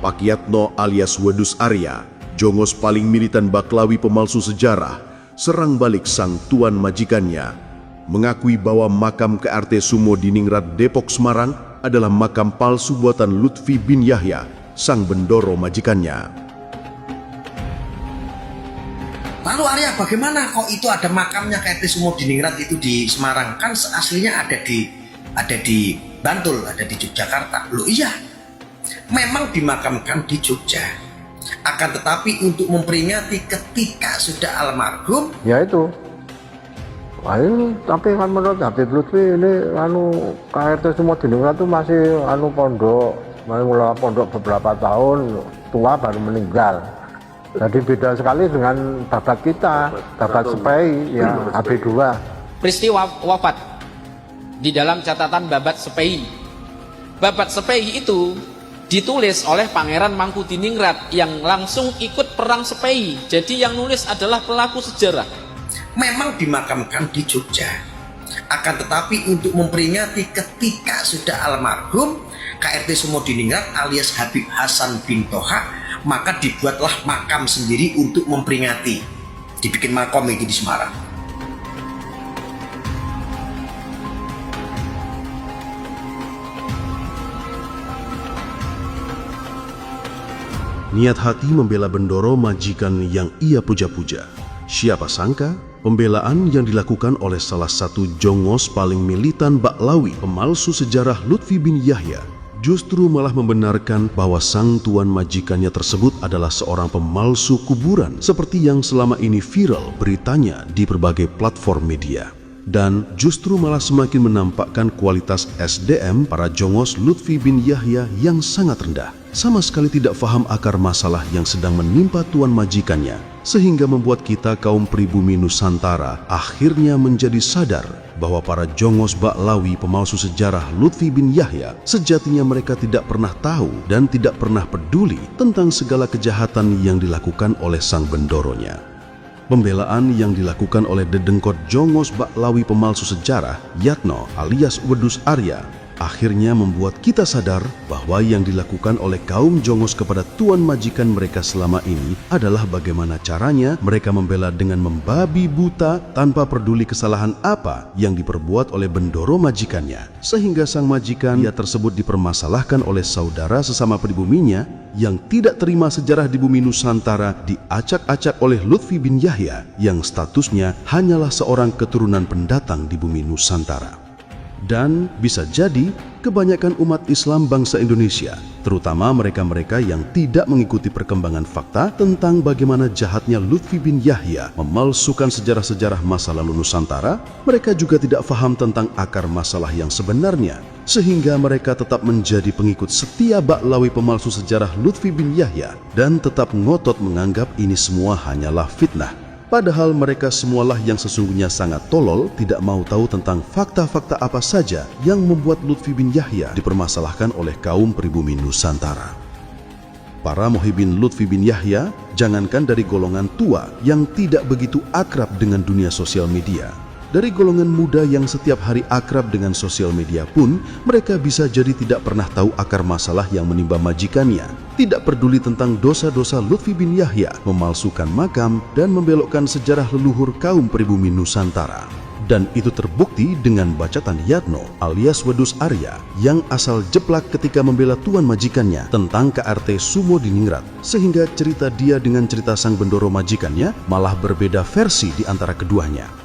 Pak Yatno alias Wedus Arya, jongos paling militan Baklawi pemalsu sejarah, serang balik sang tuan majikannya, mengakui bahwa makam KRT Sumo di Ningrat, Depok, Semarang adalah makam palsu buatan Lutfi bin Yahya, sang bendoro majikannya. Lalu Arya, bagaimana kok itu ada makamnya KRT Sumo di Ningrat itu di Semarang? Kan aslinya ada di Bantul, ada di Yogyakarta. Loh iya, memang dimakamkan di Jogja. Akan tetapi untuk memperingati ketika sudah almarhum, ya itu. Wah, ini, tapi kan menurut Habib Lutfi ini KRT Sumo di Ningrat itu masih pondok, mulai pondok beberapa tahun, tua baru meninggal. Jadi beda sekali dengan babat kita, babat Sepei, ya AB2. Peristiwa wafat di dalam catatan Babat Sepei. Babat Sepei itu ditulis oleh Pangeran Mangkudiningrat yang langsung ikut perang Sepei. Jadi yang nulis adalah pelaku sejarah. Memang dimakamkan di Jogja. Akan tetapi untuk memperingati ketika sudah almarhum KRT Sumo di Ningrat alias Habib Hasan bin Toha, maka dibuatlah makam sendiri untuk memperingati. Dibikin makom itu di Semarang. Niat hati membela bendoro majikan yang ia puja-puja. Siapa sangka pembelaan yang dilakukan oleh salah satu jongos paling militan Baklawi pemalsu sejarah Lutfi bin Yahya justru malah membenarkan bahwa sang tuan majikannya tersebut adalah seorang pemalsu kuburan seperti yang selama ini viral beritanya di berbagai platform media. Dan justru malah semakin menampakkan kualitas SDM para jongos Lutfi bin Yahya yang sangat rendah. Sama sekali tidak faham akar masalah yang sedang menimpa tuan majikannya, sehingga membuat kita kaum pribumi Nusantara akhirnya menjadi sadar bahwa para jongos Baklawi pemalsu sejarah Lutfi bin Yahya sejatinya mereka tidak pernah tahu dan tidak pernah peduli tentang segala kejahatan yang dilakukan oleh sang bendoronya. Pembelaan yang dilakukan oleh dedengkot jongos Baklawi pemalsu sejarah Yatno alias Wedus Arya akhirnya membuat kita sadar bahwa yang dilakukan oleh kaum jongos kepada tuan majikan mereka selama ini adalah bagaimana caranya mereka membela dengan membabi buta tanpa peduli kesalahan apa yang diperbuat oleh bendoro majikannya, sehingga sang majikan tersebut dipermasalahkan oleh saudara sesama pribuminya yang tidak terima sejarah di bumi Nusantara diacak-acak oleh Lutfi bin Yahya yang statusnya hanyalah seorang keturunan pendatang di bumi Nusantara. Dan bisa jadi kebanyakan umat Islam bangsa Indonesia, terutama mereka-mereka yang tidak mengikuti perkembangan fakta tentang bagaimana jahatnya Lutfi bin Yahya memalsukan sejarah-sejarah masa lalu Nusantara, mereka juga tidak paham tentang akar masalah yang sebenarnya, sehingga mereka tetap menjadi pengikut setia Baklawi pemalsu sejarah Lutfi bin Yahya dan tetap ngotot menganggap ini semua hanyalah fitnah. Padahal mereka semualah yang sesungguhnya sangat tolol, tidak mau tahu tentang fakta-fakta apa saja yang membuat Lutfi bin Yahya dipermasalahkan oleh kaum pribumi Nusantara. Para muhibin Lutfi bin Yahya, jangankan dari golongan tua yang tidak begitu akrab dengan dunia sosial media, dari golongan muda yang setiap hari akrab dengan sosial media pun, mereka bisa jadi tidak pernah tahu akar masalah yang menimpa majikannya, tidak peduli tentang dosa-dosa Lutfi bin Yahya memalsukan makam dan membelokkan sejarah leluhur kaum pribumi Nusantara. Dan itu terbukti dengan bacaan Yatno alias Wedus Arya yang asal jeplak ketika membela tuan majikannya tentang KRT Sumo di Ningrat, sehingga cerita dia dengan cerita sang bendoro majikannya malah berbeda versi di antara keduanya.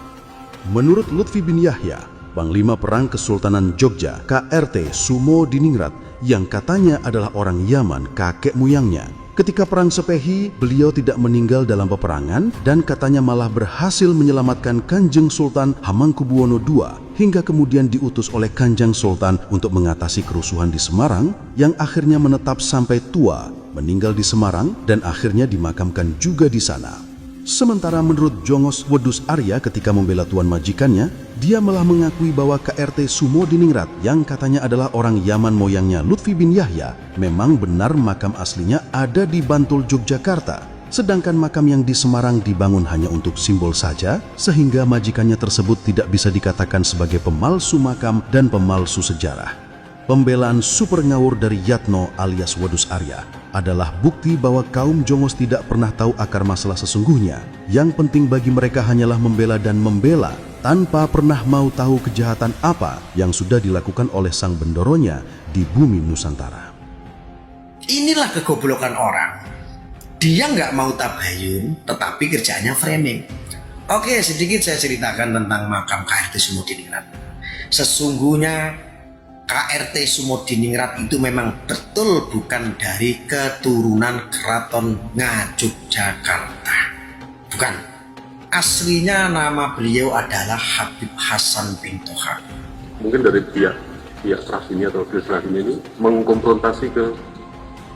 Menurut Lutfi bin Yahya, Panglima Perang Kesultanan Jogja KRT Sumo di Ningrat yang katanya adalah orang Yaman kakek moyangnya, ketika perang Sepehi beliau tidak meninggal dalam peperangan dan katanya malah berhasil menyelamatkan Kanjeng Sultan Hamengkubuwono II hingga kemudian diutus oleh Kanjeng Sultan untuk mengatasi kerusuhan di Semarang yang akhirnya menetap sampai tua, meninggal di Semarang dan akhirnya dimakamkan juga di sana. Sementara menurut jongos Wedus Arya ketika membela tuan majikannya, dia malah mengakui bahwa KRT Sumo di Ningrat yang katanya adalah orang Yaman moyangnya Lutfi bin Yahya memang benar makam aslinya ada di Bantul, Yogyakarta. Sedangkan makam yang di Semarang dibangun hanya untuk simbol saja, sehingga majikannya tersebut tidak bisa dikatakan sebagai pemalsu makam dan pemalsu sejarah. Pembelaan super ngawur dari Yatno alias Wedus Arya adalah bukti bahwa kaum Jongos tidak pernah tahu akar masalah sesungguhnya. Yang penting bagi mereka hanyalah membela dan membela, tanpa pernah mau tahu kejahatan apa yang sudah dilakukan oleh sang bendoronya di bumi Nusantara. Inilah kegoblokan orang. Dia nggak mau tabayun, tetapi kerjanya framing. Oke, sedikit saya ceritakan tentang makam KRT Sumodiningrat. Sesungguhnya KRT Sumodiningrat itu memang betul bukan dari keturunan Keraton Ngayogyakarta. Bukan. Aslinya nama beliau adalah Habib Hasan bin Toha. Mungkin dari pihak trust ini atau desa ini mengkonfrontasi ke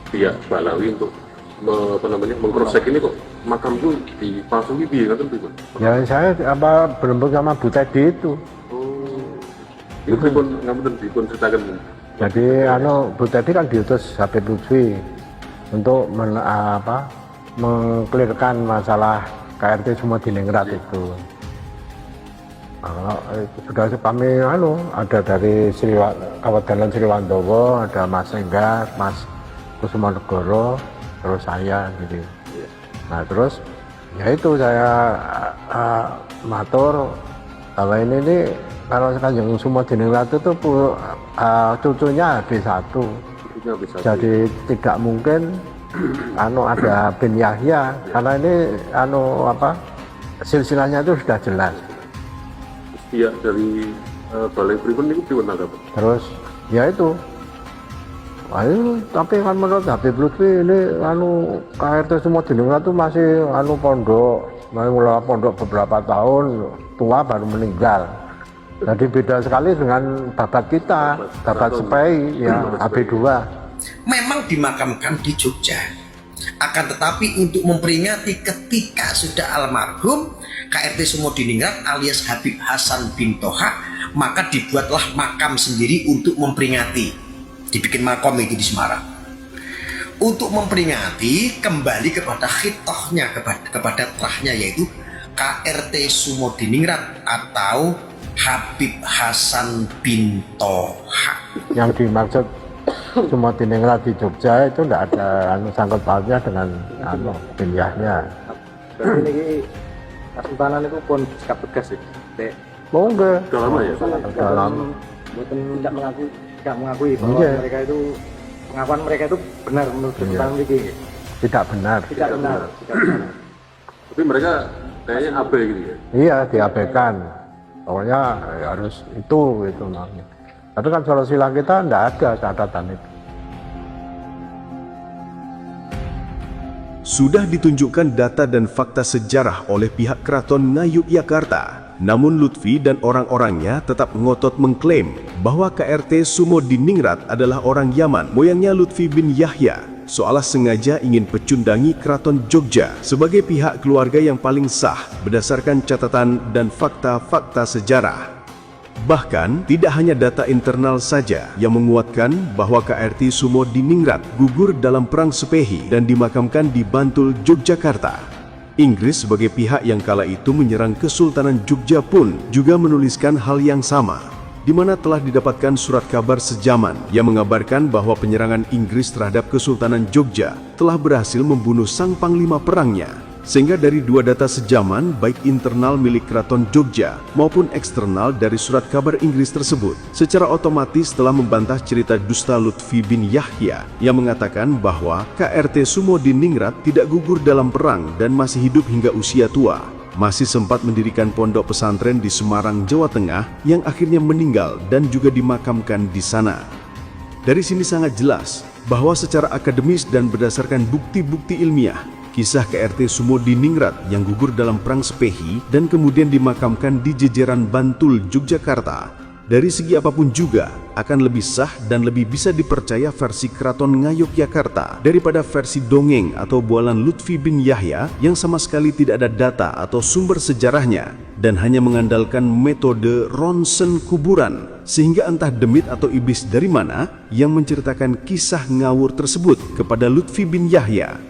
pihak Balawi untuk mengcross-check ini kok makam itu dipalsui biar kan itu. Ya saya berembuk sama Bu Teddy itu. Itu dipun ceritakan. Jadi Bu Teddy kan diutus Habib Lutfi untuk mengklirkan masalah KRT Sumodiningrat itu. Sudah kami ada dari Kabupaten Sriwandowo, ada Mas Enggar, Mas Kusumanegoro, terus saya gitu. Nah terus ya itu saya matur bahwa ini kalau Kanjeng Sumodiningrat itu cucunya B1. Jadi tidak mungkin ada bin Yahya karena ini silsilahnya itu sudah jelas. Iya dari Balai Pripun itu gimana Pak? Terus ya itu. Tapi kan menurut Habib Lutfi ini KRT Sumodiningrat itu masih pondok, mulai pondok beberapa tahun, tua baru meninggal. Jadi beda sekali dengan babat kita, babat Sepei ya AB2. Memang dimakamkan di Jogja. Akan tetapi untuk memperingati ketika sudah almarhum KRT Sumodiningrat alias Habib Hasan bin Toha, maka dibuatlah makam sendiri untuk memperingati. Dibikin makom itu di Semarang untuk memperingati kembali kepada khitohnya, kepada trahnya, yaitu KRT Sumodiningrat atau Habib Hasan bin Toha. Yang dimaksud Sumodiningrat di Jogja itu tidak ada sangkut pautnya dengan bin Yahya. Berarti ini Kesultanan itu pun sikap tegas ya. Oh enggak. Sudah lama ya? Sudah lama. Bukan tidak mengakui bahwa mereka itu pengakuan mereka itu benar menurut Kesultanan ini. Tidak benar. Tidak benar. Tapi mereka kayaknya abai gitu ya? Iya, diabaikan. Pokoknya ya harus itu namanya. Tapi kan Solo Silang kita tidak ada catatan itu. Sudah ditunjukkan data dan fakta sejarah oleh pihak Keraton Ngayogyakarta. Namun Lutfi dan orang-orangnya tetap ngotot mengklaim bahwa KRT Sumodiningrat adalah orang Yaman, moyangnya Lutfi bin Yahya, seolah sengaja ingin pecundangi Keraton Jogja sebagai pihak keluarga yang paling sah berdasarkan catatan dan fakta-fakta sejarah. Bahkan, tidak hanya data internal saja yang menguatkan bahwa KRT Sumodiningrat gugur dalam Perang Sepehi dan dimakamkan di Bantul, Yogyakarta. Inggris sebagai pihak yang kala itu menyerang Kesultanan Jogja pun juga menuliskan hal yang sama, di mana telah didapatkan surat kabar sejaman yang mengabarkan bahwa penyerangan Inggris terhadap Kesultanan Jogja telah berhasil membunuh sang panglima perangnya. Sehingga dari dua data sejaman, baik internal milik Keraton Jogja maupun eksternal dari surat kabar Inggris tersebut, secara otomatis telah membantah cerita dusta Lutfi bin Yahya yang mengatakan bahwa KRT Sumodiningrat tidak gugur dalam perang dan masih hidup hingga usia tua. Masih sempat mendirikan pondok pesantren di Semarang, Jawa Tengah yang akhirnya meninggal dan juga dimakamkan di sana. Dari sini sangat jelas bahwa secara akademis dan berdasarkan bukti-bukti ilmiah, kisah KRT Sumodiningrat yang gugur dalam Perang Sepehi dan kemudian dimakamkan di jejeran Bantul, Yogyakarta, dari segi apapun juga akan lebih sah dan lebih bisa dipercaya versi Keraton Ngayogyakarta daripada versi dongeng atau bualan Lutfi bin Yahya yang sama sekali tidak ada data atau sumber sejarahnya dan hanya mengandalkan metode ronsen kuburan, sehingga entah demit atau iblis dari mana yang menceritakan kisah ngawur tersebut kepada Lutfi bin Yahya.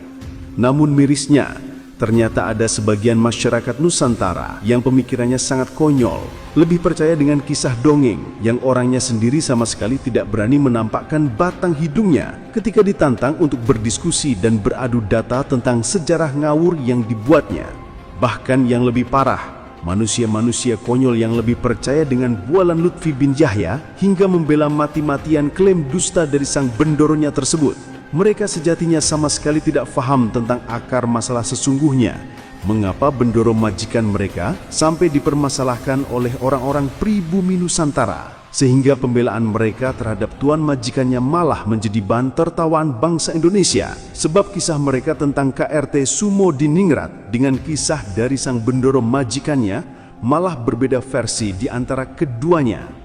Namun mirisnya, Ternyata ada sebagian masyarakat Nusantara yang pemikirannya sangat konyol, lebih percaya dengan kisah dongeng yang orangnya sendiri sama sekali tidak berani menampakkan batang hidungnya ketika ditantang untuk berdiskusi dan beradu data tentang sejarah ngawur yang dibuatnya. Bahkan yang lebih parah, manusia-manusia konyol yang lebih percaya dengan bualan Lutfi bin Yahya hingga membela mati-matian klaim dusta dari sang bendoronya tersebut. Mereka sejatinya sama sekali tidak paham tentang akar masalah sesungguhnya. Mengapa bendoro majikan mereka sampai dipermasalahkan oleh orang-orang pribumi Nusantara, sehingga pembelaan mereka terhadap tuan majikannya malah menjadi bahan tertawaan bangsa Indonesia. Sebab kisah mereka tentang KRT Sumo di Ningrat dengan kisah dari sang bendoro majikannya malah berbeda versi di antara keduanya.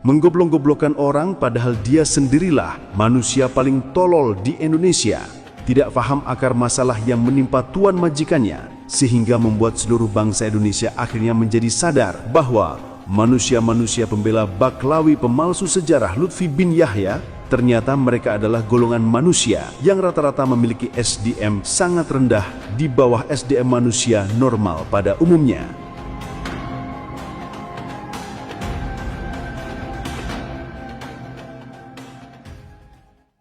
Menggoblok-goblokkan orang padahal dia sendirilah manusia paling tolol di Indonesia. Tidak paham akar masalah yang menimpa tuan majikannya, sehingga membuat seluruh bangsa Indonesia akhirnya menjadi sadar bahwa manusia-manusia pembela Baklawi pemalsu sejarah Lutfi bin Yahya ternyata mereka adalah golongan manusia yang rata-rata memiliki SDM sangat rendah di bawah SDM manusia normal pada umumnya.